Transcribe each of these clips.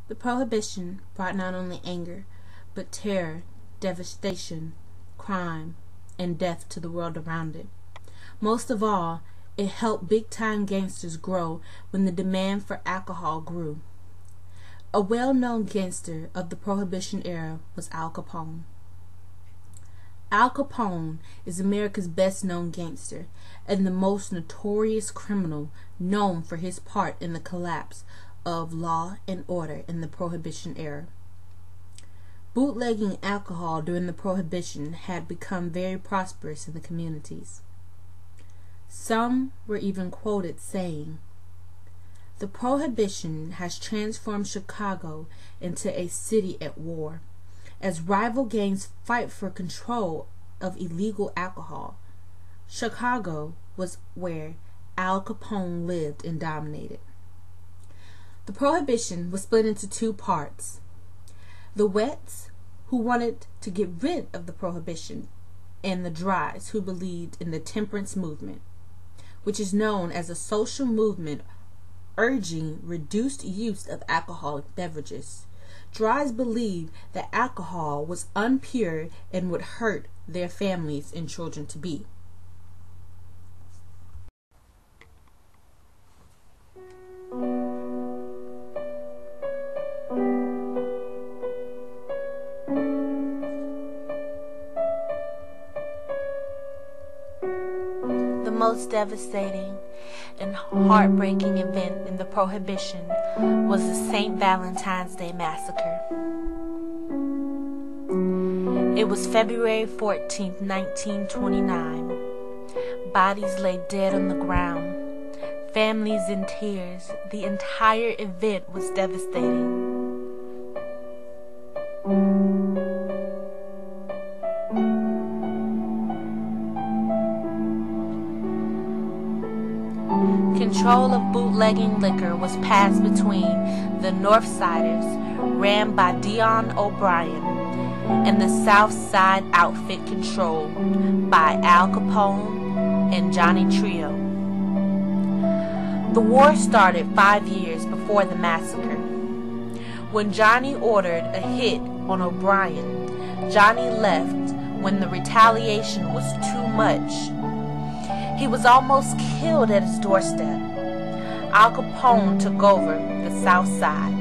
The prohibition brought not only anger, but terror, devastation, crime, and death to the world around it. Most of all, it helped big-time gangsters grow when the demand for alcohol grew. A well-known gangster of the Prohibition era was Al Capone. Al Capone is America's best-known gangster and the most notorious criminal known for his part in the collapse of law and order in the Prohibition era. Bootlegging alcohol during the Prohibition had become very prosperous in the communities. Some were even quoted saying, "The Prohibition has transformed Chicago into a city at war, as rival gangs fight for control of illegal alcohol. Chicago was where Al Capone lived and dominated." The Prohibition was split into two parts. The wets, who wanted to get rid of the Prohibition, and the dries, who believed in the temperance movement, which is known as a social movement urging reduced use of alcoholic beverages. Dries believed that alcohol was impure and would hurt their families and children to be. The most devastating and heartbreaking event in the Prohibition was the St. Valentine's Day Massacre. It was February 14th, 1929. Bodies lay dead on the ground. Families in tears. The entire event was devastating. Control of bootlegging liquor was passed between the North Siders, ran by Dion O'Brien, and the South Side outfit controlled by Al Capone and Johnny Trio. The war started 5 years before the massacre. When Johnny ordered a hit on O'Brien, Johnny left when the retaliation was too much. He was almost killed at his doorstep. Al Capone took over the South Side,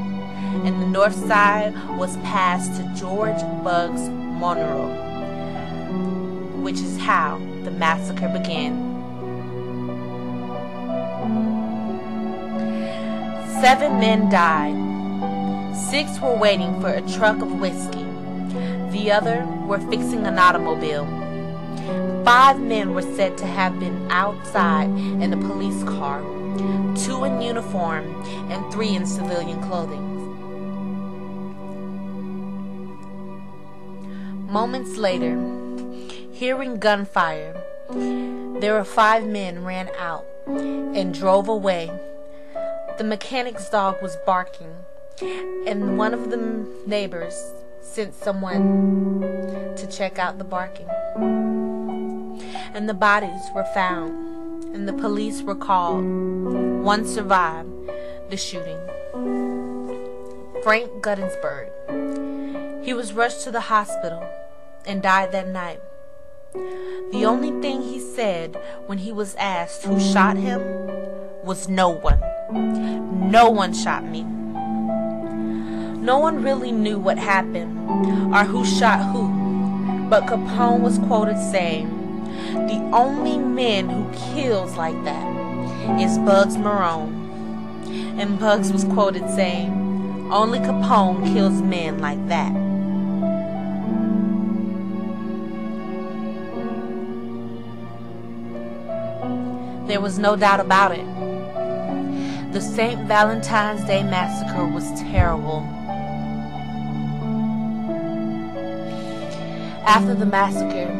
and the North Side was passed to George Bugs Monroe, which is how the massacre began. 7 men died. 6 were waiting for a truck of whiskey. The other were fixing an automobile. 5 men were said to have been outside in a police car, 2 in uniform and 3 in civilian clothing. Moments later, hearing gunfire, there were 5 men ran out and drove away. The mechanic's dog was barking, and one of the neighbors sent someone to check out the barking. And the bodies were found, and the police were called. 1 survived the shooting. Frank Guttensberg. He was rushed to the hospital and died that night. The only thing he said when he was asked who shot him was "No one. No one shot me." No one really knew what happened or who shot who, but Capone was quoted saying, "The only man who kills like that is Bugs Marone." And Bugs was quoted saying, "Only Capone kills men like that." There was no doubt about it. The St. Valentine's Day Massacre was terrible. After the massacre,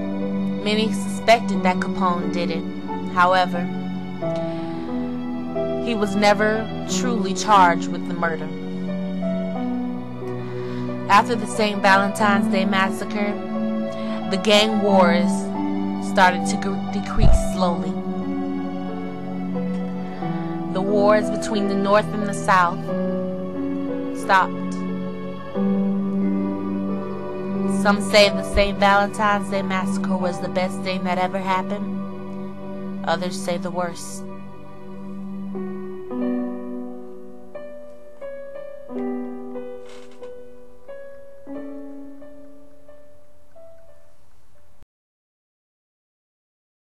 many suspected that Capone did it. However, he was never truly charged with the murder. After the St. Valentine's Day Massacre, the gang wars started to decrease slowly. The wars between the North and the South stopped. Some say the St. Valentine's Day Massacre was the best thing that ever happened. Others say the worst.